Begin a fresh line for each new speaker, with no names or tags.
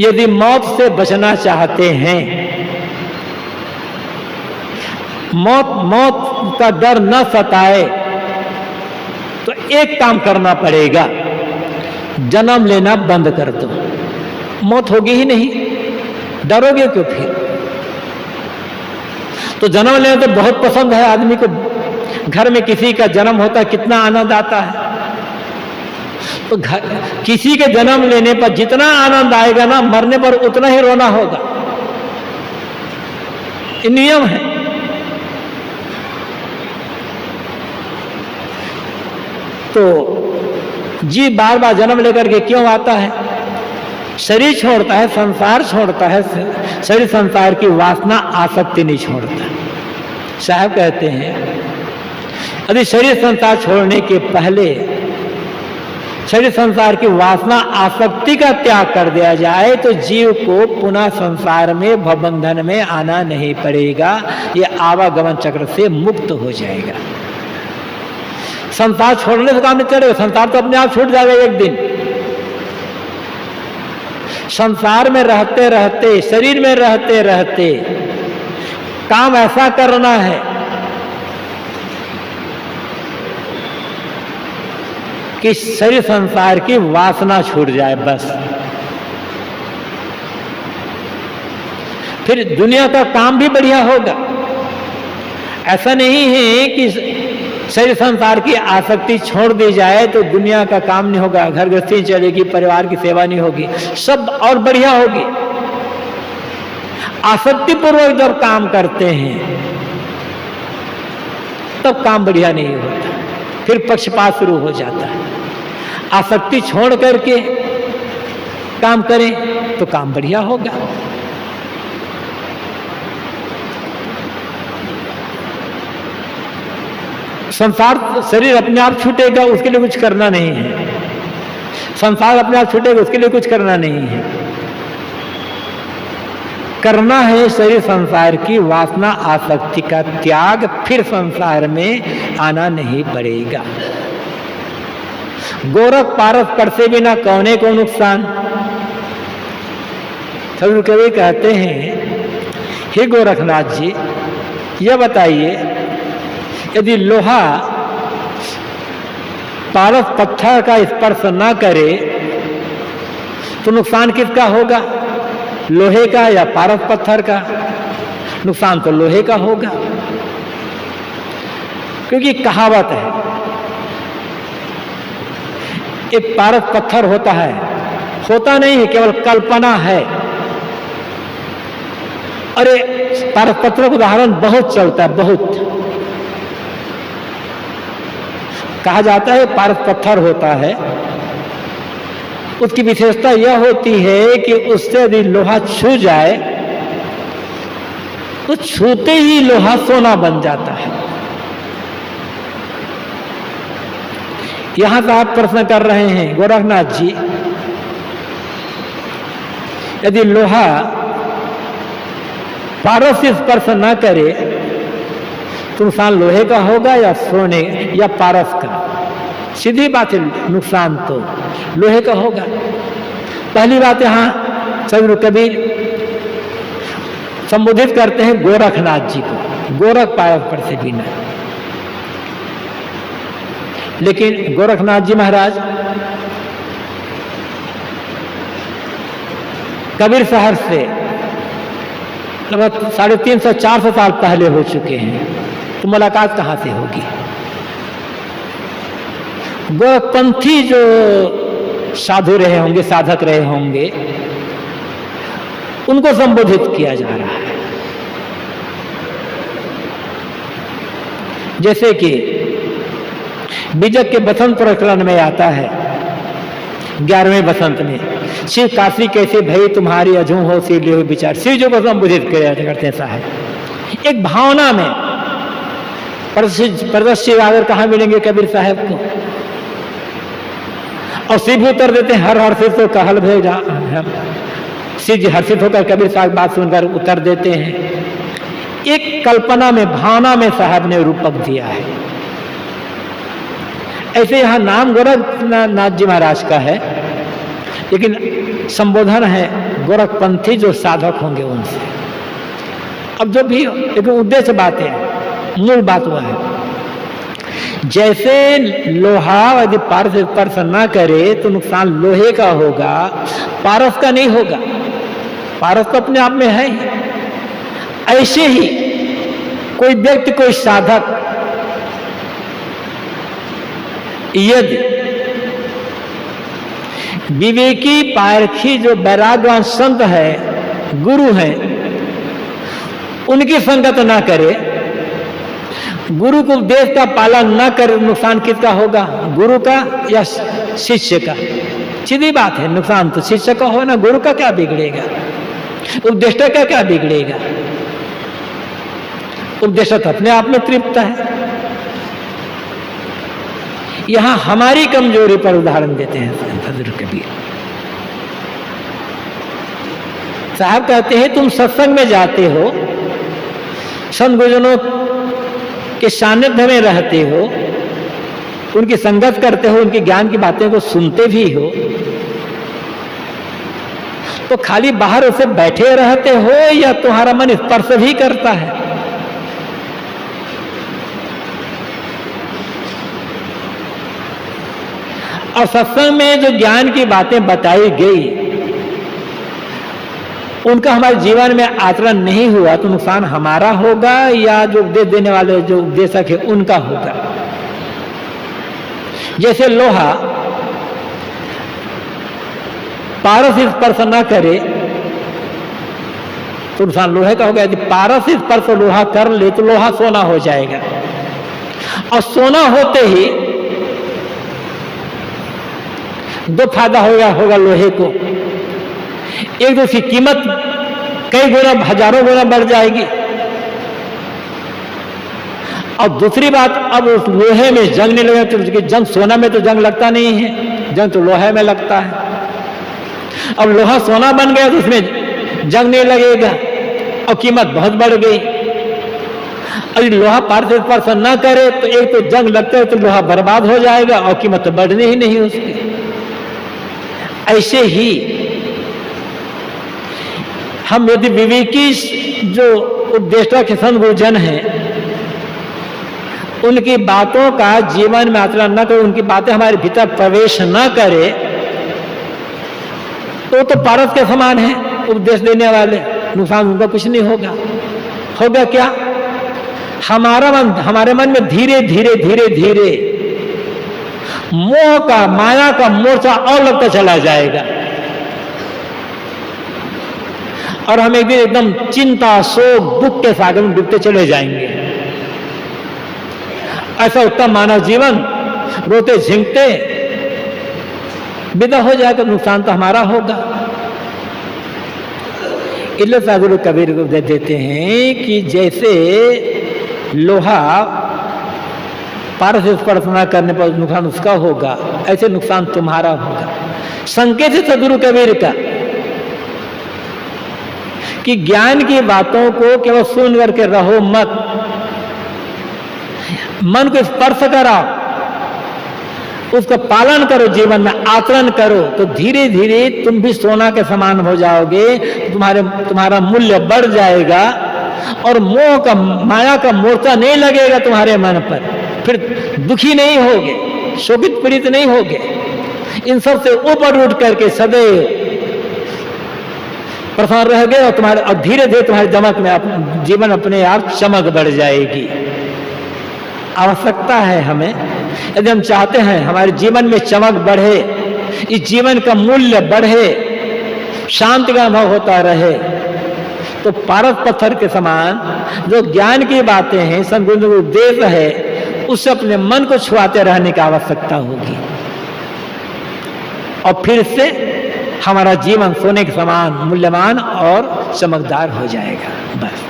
यदि मौत से बचना चाहते हैं, मौत का डर न सताए, तो एक काम करना पड़ेगा, जन्म लेना बंद कर दो। मौत होगी ही नहीं, डरोगे क्यों फिर? तो जन्म लेना तो बहुत पसंद है आदमी को। घर में किसी का जन्म होता है, कितना आनंद आता है। तो किसी के जन्म लेने पर जितना आनंद आएगा ना, मरने पर उतना ही रोना होगा। ये नियम है। तो जी बार बार जन्म लेकर के क्यों आता है? शरीर छोड़ता है, संसार छोड़ता है, शरीर संसार की वासना आसक्ति नहीं छोड़ता। साहब कहते हैं यदि शरीर संसार छोड़ने के पहले शरीर संसार की वासना आसक्ति का त्याग कर दिया जाए तो जीव को पुनः संसार में भवबंधन में आना नहीं पड़ेगा। ये आवागमन चक्र से मुक्त हो जाएगा। संसार छोड़ने से काम नहीं चलेगा, संसार तो अपने आप छूट जाएगा एक दिन। संसार में रहते रहते, शरीर में रहते रहते काम ऐसा करना है कि शरीर संसार की वासना छूट जाए, बस। फिर दुनिया का काम भी बढ़िया होगा। ऐसा नहीं है कि शरीर संसार की आसक्ति छोड़ दी जाए तो दुनिया का काम नहीं होगा, घर गृहस्थी चलेगी, परिवार की सेवा नहीं होगी, सब और बढ़िया होगी। आसक्ति पूर्वक जब काम करते हैं तब काम बढ़िया नहीं होता, फिर पक्षपात शुरू हो जाता है। आसक्ति छोड़ करके काम करें तो काम बढ़िया होगा। संसार, शरीर अपने आप छूटेगा, उसके लिए कुछ करना नहीं है। संसार अपने आप छूटेगा, उसके लिए कुछ करना नहीं है। करना है शरीर संसार की वासना आसक्ति का त्याग, फिर संसार में आना नहीं पड़ेगा। गोरख पारस कर से बिना कौने को नुकसान। सभी कवि कहते हैं, हे गोरखनाथ जी, यह बताइए यदि लोहा पारस पत्थर का स्पर्श न करे तो नुकसान किसका होगा? लोहे का या पारस पत्थर का? नुकसान तो लोहे का होगा, क्योंकि कहावत है, एक पारस पत्थर होता है, होता नहीं है, केवल कल्पना है। अरे पारस पत्थर का उदाहरण बहुत चलता है, बहुत कहा जाता है। पारस पत्थर होता है, उसकी विशेषता यह होती है कि उससे यदि लोहा छू जाए तो छूते ही लोहा सोना बन जाता है। यहां से आप प्रश्न कर रहे हैं गोरखनाथ जी, यदि लोहा पारस से स्पर्श न करे तो नुकसान लोहे का होगा या सोने या पारस का? सीधी बात है, नुकसान तो लोहे का होगा। पहली बात यहां सदगुरु कबीर संबोधित करते हैं गोरखनाथ जी को, गोरख पारस पर से बिना। लेकिन गोरखनाथ जी महाराज कबीर शहर से लगभग 350-400 साल पहले हो चुके हैं, तो मुलाकात कहां से होगी? गोरखपंथी जो साधु रहे होंगे, साधक रहे होंगे, उनको संबोधित किया जा रहा है। जैसे कि बीजक के बसंत प्रकरण में आता है, 11वें बसंत में, शिव काशी कैसे भई तुम्हारी अजू हो सी लियो विचार। शिव जो को संबोधित करते हैं साहब, एक भावना में। प्रदर्शित आगर कहाँ मिलेंगे कबीर साहब को? और शिव भी उत्तर देते हैं, हर हर्षित तो कहल भेजा। शिव जी हर्षित होकर कबीर साहब बात सुनकर उत्तर देते हैं। एक कल्पना में, भावना में साहब ने रूपक दिया है। ऐसे यहां नाम गोरखनाथ जी महाराज का है, लेकिन संबोधन है गोरखपंथी जो साधक होंगे उनसे। अब जो भी, लेकिन उद्देश्य बातें, मूल बात वह है, जैसे लोहा यदि पारस से स्पर्श न करे तो नुकसान लोहे का होगा, पारस का नहीं होगा। पारस तो अपने आप में है ही। ऐसे ही कोई व्यक्ति, कोई साधक यदि विवेकी पारखी जो वैराग्यवान संत है, गुरु हैं, उनकी संगत ना करे, गुरु को उपदेश का पालन न करे, नुकसान किसका होगा? गुरु का या शिष्य का? सीधी बात है, नुकसान तो शिष्य का हो ना, गुरु का क्या बिगड़ेगा? उपदेष्टा का क्या बिगड़ेगा? उपदेष्टा तो अपने आप में तृप्त है। यहां हमारी कमजोरी पर उदाहरण देते हैं हजरत कबीर साहब। कहते हैं तुम सत्संग में जाते हो, संत गुरुजनों के सानिध्य में रहते हो, उनकी संगत करते हो, उनके ज्ञान की बातें को सुनते भी हो, तो खाली बाहर उसे बैठे रहते हो या तुम्हारा मन स्पर्श भी करता है? और सत्संग में जो ज्ञान की बातें बताई गई उनका हमारे जीवन में आचरण नहीं हुआ तो नुकसान हमारा होगा या जो उपदेश देने वाले जो उपदेशक है उनका होगा? जैसे लोहा पारस स्पर्श न करे तो नुकसान लोहे का होगा। यदि पारस स्पर्श लोहा कर ले तो लोहा सोना हो जाएगा, और सोना होते ही दो फायदा होगा लोहे को। एक तो उसकी कीमत कई गुना, हजारों गुना बढ़ जाएगी, और दूसरी बात, अब उस लोहे में जंग नहीं लगे तो जंग, सोना में तो जंग लगता नहीं है, जंग तो लोहे में लगता है। अब लोहा सोना बन गया तो उसमें जंग नहीं लगेगा और कीमत बहुत बढ़ गई। अगर लोहा पार से स्पर्श न करे तो एक तो जंग लगता है तो लोहा बर्बाद हो जाएगा और कीमत तो बढ़नी ही नहीं उसकी। ऐसे ही हम यदि विवेकी जो उपदेष्टा के संत गुरुजन हैं उनकी बातों का जीवन में आचरण न करे, उनकी बातें हमारे भीतर प्रवेश न करे तो पारस के समान है उपदेश देने वाले, नुकसान उनका कुछ नहीं होगा। होगा क्या? हमारे मन में धीरे धीरे धीरे धीरे मोह का, माया का मोर्चा और लगता चला जाएगा, और हम एक दिन एकदम चिंता, शोक, दुख के सागर में डूबते चले जाएंगे। ऐसा उत्तम मानव जीवन रोते झिंकते विदा हो जाएगा, नुकसान तो हमारा होगा। इसलिए साधु कबीर को देते हैं कि जैसे लोहा पारस स्पर्श न करने पर नुकसान उसका होगा, ऐसे नुकसान तुम्हारा होगा। संकेत है सदगुरु कबीर का कि ज्ञान की बातों को केवल सुन करके रहो मत, मन को स्पर्श कराओ, उसका पालन करो, जीवन में आचरण करो, तो धीरे धीरे तुम भी सोना के समान हो जाओगे, तुम्हारा मूल्य बढ़ जाएगा और मोह का, माया का मोर्चा नहीं लगेगा तुम्हारे मन पर। फिर दुखी नहीं होगे, शोभित पीड़ित नहीं होगे, इन सब से ऊपर उठ करके सदैव प्रसन्न रह गए और धीरे धीरे तुम्हारी चमक में जीवन अपने आप चमक बढ़ जाएगी। आवश्यकता है हमें, यदि हम चाहते हैं हमारे जीवन में चमक बढ़े, इस जीवन का मूल्य बढ़े, शांति का अनुभव होता रहे, तो पारस पत्थर के समान जो ज्ञान की बातें हैं, सद्गुरु का उपदेश है, उससे अपने मन को छुआते रहने की आवश्यकता होगी, और फिर से हमारा जीवन सोने के समान मूल्यवान और चमकदार हो जाएगा। बस।